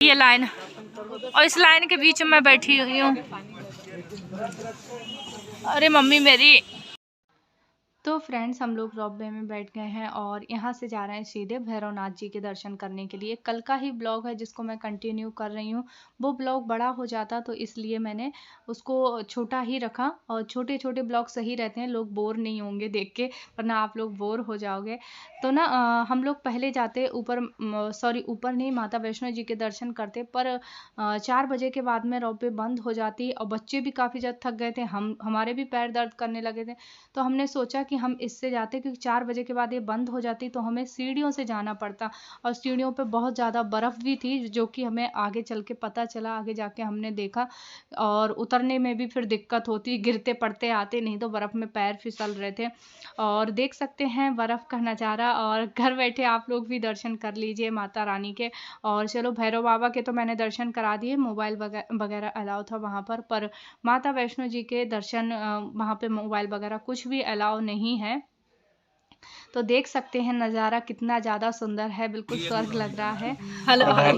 ये लाइन और इस लाइन के बीच में मैं बैठी हुई हूँ। अरे मम्मी मेरी। तो फ्रेंड्स हम लोग रॉपवे में बैठ गए हैं और यहाँ से जा रहे हैं सीधे भैरवनाथ जी के दर्शन करने के लिए। कल का ही ब्लॉग है जिसको मैं कंटिन्यू कर रही हूँ। वो ब्लॉग बड़ा हो जाता तो इसलिए मैंने उसको छोटा ही रखा, और छोटे छोटे ब्लॉग सही रहते हैं, लोग बोर नहीं होंगे देख के, वरना आप लोग बोर हो जाओगे। तो ना हम लोग पहले जाते ऊपर, सॉरी ऊपर नहीं, माता वैष्णो जी के दर्शन करते, पर 4 बजे के बाद में रॉपवे बंद हो जाती और बच्चे भी काफ़ी ज़्यादा थक गए थे, हमारे भी पैर दर्द करने लगे थे। तो हमने सोचा कि हम इससे जाते, क्योंकि 4 बजे के बाद ये बंद हो जाती तो हमें सीढ़ियों से जाना पड़ता, और सीढ़ियों पे बहुत ज़्यादा बर्फ़ भी थी, जो कि हमें आगे चल के पता चला, आगे जाके हमने देखा। और उतरने में भी फिर दिक्कत होती, गिरते पड़ते आते, नहीं तो बर्फ़ में पैर फिसल रहे थे। और देख सकते हैं बर्फ़ का नज़ारा, और घर बैठे आप लोग भी दर्शन कर लीजिए माता रानी के। और चलो भैरव बाबा के तो मैंने दर्शन करा दिए, मोबाइल वगैरह अलाउ था वहाँ पर माता वैष्णो जी के दर्शन वहाँ पे मोबाइल वगैरह कुछ भी अलाउ नहीं है। तो देख सकते हैं नज़ारा कितना ज़्यादा सुंदर है, बिल्कुल स्वर्ग लग रहा है। हेलो मैं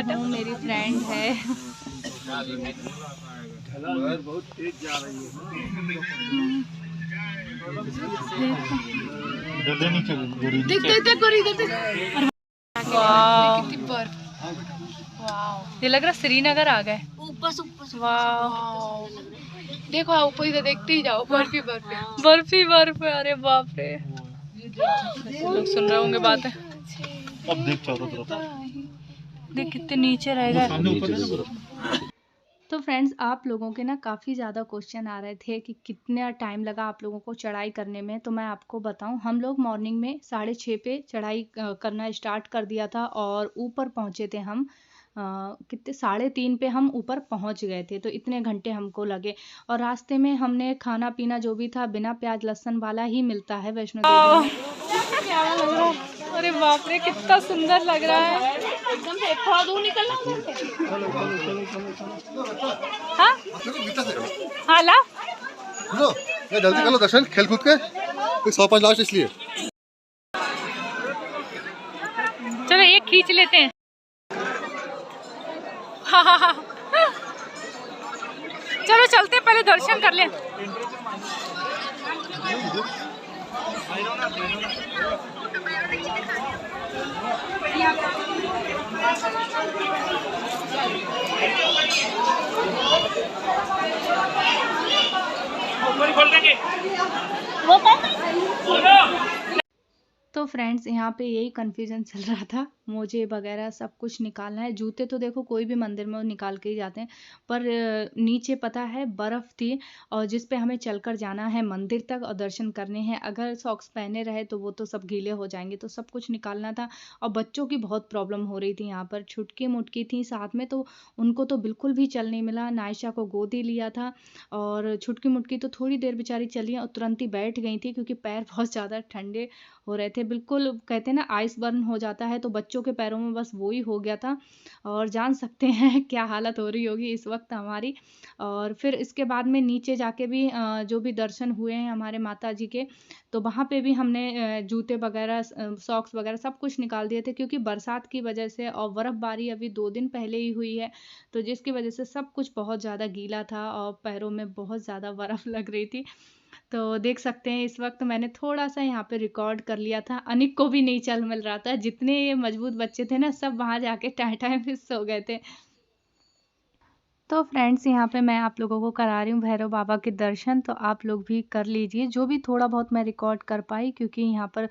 हूँ, मेरी फ्रेंड है। बहुत तेज जा रही है। ये लग रहा श्रीनगर आ गए। ऊपर वाह, देखो ऊपर इधर देखते ही जाओ, बर्फी बर्फी बर्फी बर्फ। अरे बाप रे, लोग सुन रहे होंगे बातें। अब देख चारों तरफ, देख कितने नीचे रह गए। सामने ऊपर है ना। तो फ्रेंड्स आप लोगों के ना काफ़ी ज़्यादा क्वेश्चन आ रहे थे कि कितना टाइम लगा आप लोगों को चढ़ाई करने में। तो मैं आपको बताऊं, हम लोग मॉर्निंग में 6:30 पे चढ़ाई करना स्टार्ट कर दिया था, और ऊपर पहुंचे थे हम कितने 3:30 पे हम ऊपर पहुंच गए थे। तो इतने घंटे हमको लगे, और रास्ते में हमने खाना पीना जो भी था बिना प्याज लहसुन वाला ही मिलता है वैष्णो देवी में। प्यारा लग रहा है। अरे बाप रे कितना सुंदर लग रहा है, एकदम से थोड़ा दूर निकलना। हाँ हाँ ला लो ये जल्दी कर लो दर्शन, खेल कूद के 105 लास्ट इसलिए। चलो एक खींच लेते हैं। हाँ हाँ हाँ। चलो चलते पहले दर्शन कर लें। वो तो फ्रेंड्स यहाँ पे यही कन्फ्यूज़न चल रहा था, मोजे वगैरह सब कुछ निकालना है। जूते तो देखो कोई भी मंदिर में निकाल के ही जाते हैं, पर नीचे पता है बर्फ़ थी, और जिस पे हमें चलकर जाना है मंदिर तक और दर्शन करने हैं। अगर सॉक्स पहने रहे तो वो तो सब गीले हो जाएंगे, तो सब कुछ निकालना था। और बच्चों की बहुत प्रॉब्लम हो रही थी यहाँ पर, छुटकी मुटकी थी साथ में, तो उनको तो बिल्कुल भी चल नहीं मिला। नायशा को गोदी लिया था, और छुटकी मुटकी तो थोड़ी देर बेचारी चली और तुरंत ही बैठ गई थी, क्योंकि पैर बहुत ज़्यादा ठंडे हो रहे थे। बिल्कुल कहते हैं ना आइस बर्न हो जाता है, तो बच्चों के पैरों में बस वो ही हो गया था, और जान सकते हैं क्या हालत हो रही होगी इस वक्त हमारी। और फिर इसके बाद में नीचे जाके भी जो भी दर्शन हुए हैं हमारे माता जी के, तो वहाँ पे भी हमने जूते वगैरह सॉक्स वगैरह सब कुछ निकाल दिए थे, क्योंकि बरसात की वजह से और बर्फ़बारी अभी 2 दिन पहले ही हुई है, तो जिसकी वजह से सब कुछ बहुत ज़्यादा गीला था और पैरों में बहुत ज़्यादा बर्फ़ लग रही थी। तो देख सकते हैं इस वक्त मैंने थोड़ा-सा यहाँ पे रिकॉर्ड कर लिया था। अनिक को भी नहीं चल मिल रहा था। जितने ये मज़बूत बच्चे थे ना, सब वहाँ जाके टाँय-टाँय में सो गए थे। तो फ्रेंड्स यहाँ पे मैं आप लोगों को करा रही हूँ भैरव बाबा के दर्शन, तो आप लोग भी कर लीजिए। जो भी थोड़ा बहुत मैं रिकॉर्ड कर पाई, क्योंकि यहाँ पर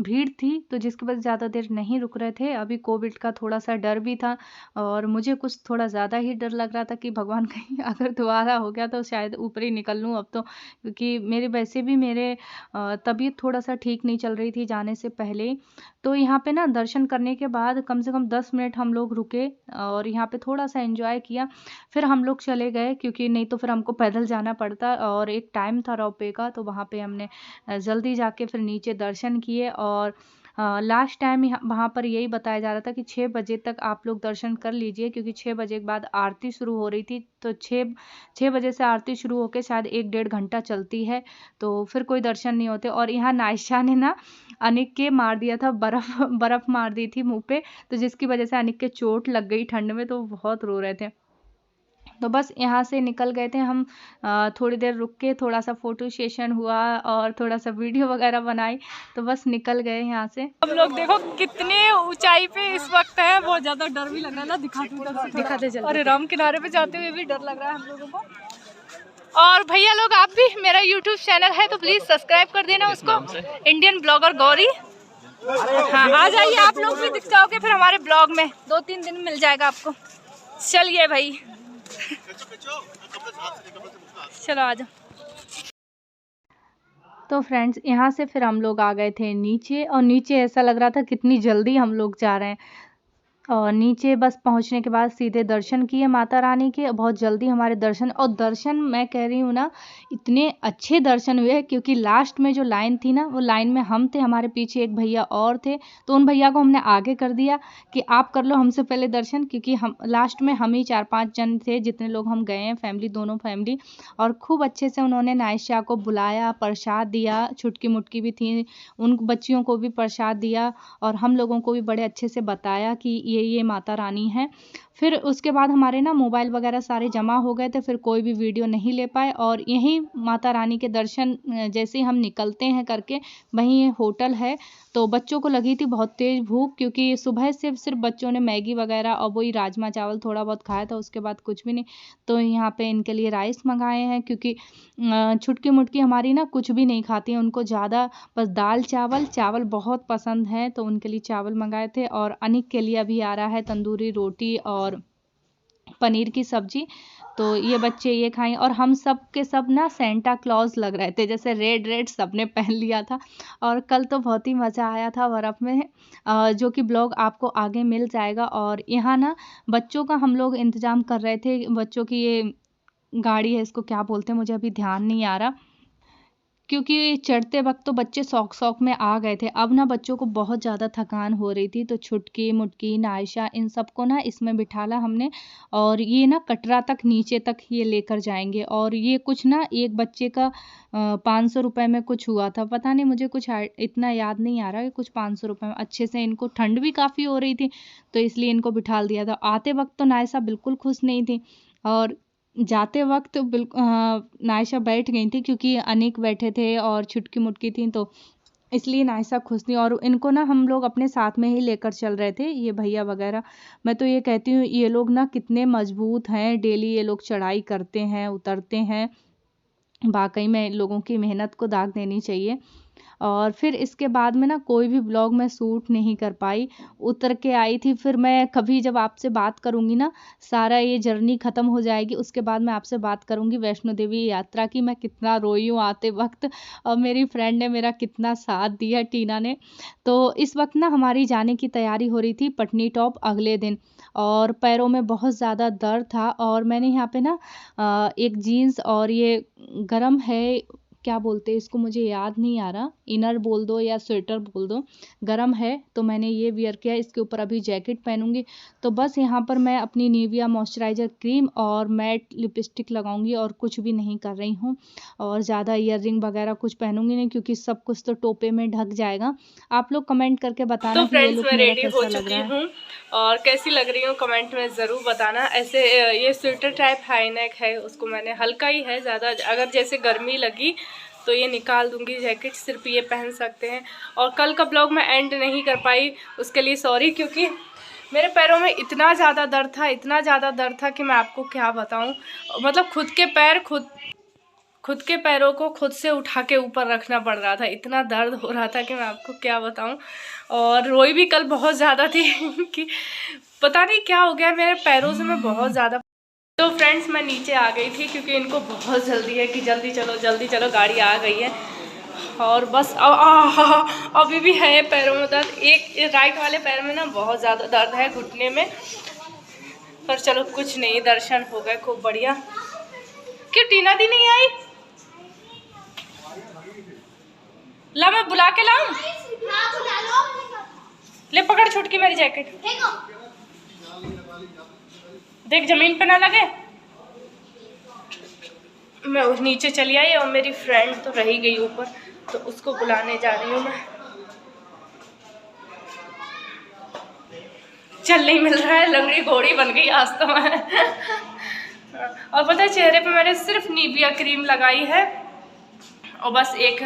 भीड़ थी, तो जिसकी वजह से ज़्यादा देर नहीं रुक रहे थे। अभी कोविड का थोड़ा-सा डर भी था, और मुझे कुछ थोड़ा ज़्यादा ही डर लग रहा था कि भगवान कहीं अगर दोबारा हो गया तो शायद ऊपर ही निकल लूँ अब तो, क्योंकि मेरे वैसे भी मेरे तबीयत थोड़ा-सा ठीक नहीं चल रही थी जाने से पहले ही। तो यहाँ पे ना दर्शन करने के बाद कम से कम 10 मिनट हम लोग रुके, और यहाँ पे थोड़ा-सा एन्जॉय किया। फिर हम लोग चले गए, क्योंकि नहीं तो फिर हमको पैदल जाना पड़ता, और एक टाइम था रोपवे का, तो वहाँ पे हमने जल्दी जाके फिर नीचे दर्शन किए। और लास्ट टाइम वहाँ पर यही बताया जा रहा था कि 6 बजे तक आप लोग दर्शन कर लीजिए, क्योंकि 6 बजे के बाद आरती शुरू हो रही थी। तो 6 बजे से आरती शुरू होकर शायद 1-1.5 घंटा चलती है, तो फिर कोई दर्शन नहीं होते। और यहाँ नायशा ने ना अनिक के मार दिया था बर्फ़ मार दी थी मुँह पे, तो जिसकी वजह से अनिक के चोट लग गई ठंड में, तो वो बहुत रो रहे थे। तो बस यहाँ से निकल गए थे हम, थोड़ी देर रुक के थोड़ा सा फ़ोटो सेशन हुआ और थोड़ा सा वीडियो वगैरह बनाई, तो बस निकल गए यहाँ से। हम लोग देखो कितने ऊंचाई पे इस वक्त है, बहुत ज्यादा डर भी लग रहा है ना। दिखाते चल। अरे राम किनारे पे जाते हुए भी डर लग रहा है हम लोगों को। और भैया लोग, आप भी, मेरा यूट्यूब चैनल है तो प्लीज सब्सक्राइब कर देना उसको, इंडियन ब्लॉगर गौरी। हाँ, आ जाइए आप लोग भी, दिख जाओगे फिर हमारे ब्लॉग में, 2-3 दिन मिल जाएगा आपको। चलिए भाई, चलो आ जाओ। तो फ्रेंड्स, यहाँ से फिर हम लोग आ गए थे नीचे, और नीचे ऐसा लग रहा था कितनी जल्दी हम लोग जा रहे हैं। और नीचे बस पहुँचने के बाद सीधे दर्शन किए माता रानी के, बहुत जल्दी हमारे दर्शन, और दर्शन मैं कह रही हूँ ना, इतने अच्छे दर्शन हुए, क्योंकि लास्ट में जो लाइन थी ना, वो लाइन में हम थे, हमारे पीछे एक भैया और थे, तो उन भैया को हमने आगे कर दिया कि आप कर लो हमसे पहले दर्शन, क्योंकि हम लास्ट में हम ही 4-5 जन थे जितने लोग हम गए हैं, फैमिली, दोनों फैमिली। और खूब अच्छे से उन्होंने नायशा को बुलाया, प्रसाद दिया, छुटकी मुटकी भी थी, उन बच्चियों को भी प्रसाद दिया, और हम लोगों को भी बड़े अच्छे से बताया कि ये माता रानी है। फिर उसके बाद हमारे ना मोबाइल वगैरह सारे जमा हो गए थे, फिर कोई भी वीडियो नहीं ले पाए। और यहीं माता रानी के दर्शन जैसे ही हम निकलते हैं करके, वहीं ये होटल है, तो बच्चों को लगी थी बहुत तेज़ भूख, क्योंकि सुबह से सिर्फ बच्चों ने मैगी वगैरह और वही राजमा चावल थोड़ा बहुत खाया था, उसके बाद कुछ भी नहीं। तो यहाँ पे इनके लिए राइस मंगाए हैं, क्योंकि छुटकी मुटकी हमारी ना कुछ भी नहीं खाती हैं, उनको ज़्यादा बस दाल चावल बहुत पसंद है, तो उनके लिए चावल मंगाए थे। और अनिक के लिए अभी आ रहा है तंदूरी रोटी और पनीर की सब्जी, तो ये बच्चे ये खाएं। और हम सब के सब ना सेंटा क्लॉज लग रहे थे, जैसे रेड सबने पहन लिया था। और कल तो बहुत ही मज़ा आया था बर्फ़ में, जो कि ब्लॉग आपको आगे मिल जाएगा। और यहाँ ना बच्चों का हम लोग इंतज़ाम कर रहे थे, बच्चों की ये गाड़ी है, इसको क्या बोलते हैं मुझे अभी ध्यान नहीं आ रहा, क्योंकि चढ़ते वक्त तो बच्चे शौक में आ गए थे। अब ना बच्चों को बहुत ज़्यादा थकान हो रही थी, तो छुटकी मुटकी नायशा इन सबको ना इसमें बिठाला हमने, और ये ना कटरा तक नीचे तक ये लेकर जाएंगे। और ये कुछ ना एक बच्चे का 500 रुपये में कुछ हुआ था, पता नहीं, मुझे कुछ इतना याद नहीं आ रहा कि कुछ 500 रुपये में अच्छे से। इनको ठंड भी काफ़ी हो रही थी, तो इसलिए इनको बिठा दिया था। आते वक्त तो नायशा बिल्कुल खुश नहीं थी, और जाते वक्त नायशा बैठ गई थी, क्योंकि अनिक बैठे थे और छुटकी मुटकी थी, तो इसलिए नायशा खुश थी। और इनको ना हम लोग अपने साथ में ही लेकर चल रहे थे, ये भैया वगैरह। मैं तो ये कहती हूँ, ये लोग ना कितने मजबूत हैं, डेली ये लोग चढ़ाई करते हैं, उतरते हैं, वाकई में लोगों की मेहनत को दाग देनी चाहिए। और फिर इसके बाद में ना कोई भी ब्लॉग मैं शूट नहीं कर पाई, उतर के आई थी। फिर मैं कभी जब आपसे बात करूँगी ना, सारा ये जर्नी ख़त्म हो जाएगी, उसके बाद मैं आपसे बात करूँगी वैष्णो देवी यात्रा की, मैं कितना रोई हूँ आते वक्त, और मेरी फ्रेंड ने मेरा कितना साथ दिया, टीना ने। तो इस वक्त ना हमारी जाने की तैयारी हो रही थी पटनी टॉप अगले दिन, और पैरों में बहुत ज़्यादा दर्द था। और मैंने यहाँ पे ना एक जीन्स, और ये गरम है, क्या बोलते हैं इसको मुझे याद नहीं आ रहा, इनर बोल दो या स्वेटर बोल दो, गरम है, तो मैंने ये वियर किया। इसके ऊपर अभी जैकेट पहनूंगी। तो बस यहाँ पर मैं अपनी निविया मॉइस्चराइज़र क्रीम और मैट लिपस्टिक लगाऊंगी, और कुछ भी नहीं कर रही हूँ। और ज़्यादा ईयर रिंग वगैरह कुछ पहनूंगी नहीं, क्योंकि सब कुछ तो टोपे में ढक जाएगा। आप लोग कमेंट करके बताना तो कि ये फ्रेंड्स, लुक मैं मेरा रेडी कैसा हो लग चुकी रहा है। हूँ, और कैसी लग रही हूँ कमेंट में ज़रूर बताना। ऐसे ये स्वेटर टाइप हाई नेक है, उसको मैंने हल्का ही है, ज़्यादा अगर जैसे गर्मी लगी तो ये निकाल दूंगी, जैकेट सिर्फ ये पहन सकते हैं। और कल का ब्लॉग मैं एंड नहीं कर पाई, उसके लिए सॉरी, क्योंकि मेरे पैरों में इतना ज़्यादा दर्द था कि मैं आपको क्या बताऊं। मतलब खुद के पैरों को खुद से उठा के ऊपर रखना पड़ रहा था, इतना दर्द हो रहा था कि मैं आपको क्या बताऊं। और रोई भी कल बहुत ज़्यादा थी कि पता नहीं क्या हो गया मेरे पैरों से, मैं बहुत ज़्यादा। तो फ्रेंड्स, मैं नीचे आ गई थी, क्योंकि इनको बहुत जल्दी है कि जल्दी चलो, गाड़ी आ गई है। और बस अभी भी है पैरों में दर्द, एक राइट वाले पैर में ना बहुत ज़्यादा दर्द है, घुटने में। पर चलो कुछ नहीं, दर्शन हो गए खूब बढ़िया। क्यों टीना दी नहीं आई? ला मैं बुला के लाऊं? ले पकड़ छुटकी मेरी जैकेट, देख जमीन पे ना लगे। मैं उस नीचे चली आई और मेरी फ्रेंड तो रही गई ऊपर, तो उसको बुलाने जा रही हूँ मैं। चल नहीं मिल रहा है, लंगड़ी घोड़ी बन गई आज तो मैं। और पता है चेहरे पे मैंने सिर्फ निविया क्रीम लगाई है और बस एक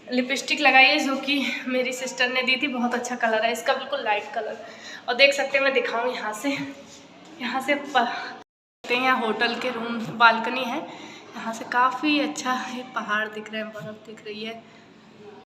लिपस्टिक लगाई है जो कि मेरी सिस्टर ने दी थी। बहुत अच्छा कलर है इसका, बिल्कुल लाइट कलर। और देख सकते हैं, मैं दिखाऊं यहाँ से सकते हैं, यहाँ होटल के रूम बालकनी है, यहाँ से काफ़ी अच्छा ये पहाड़ दिख रहे हैं, बर्फ़ दिख रही है।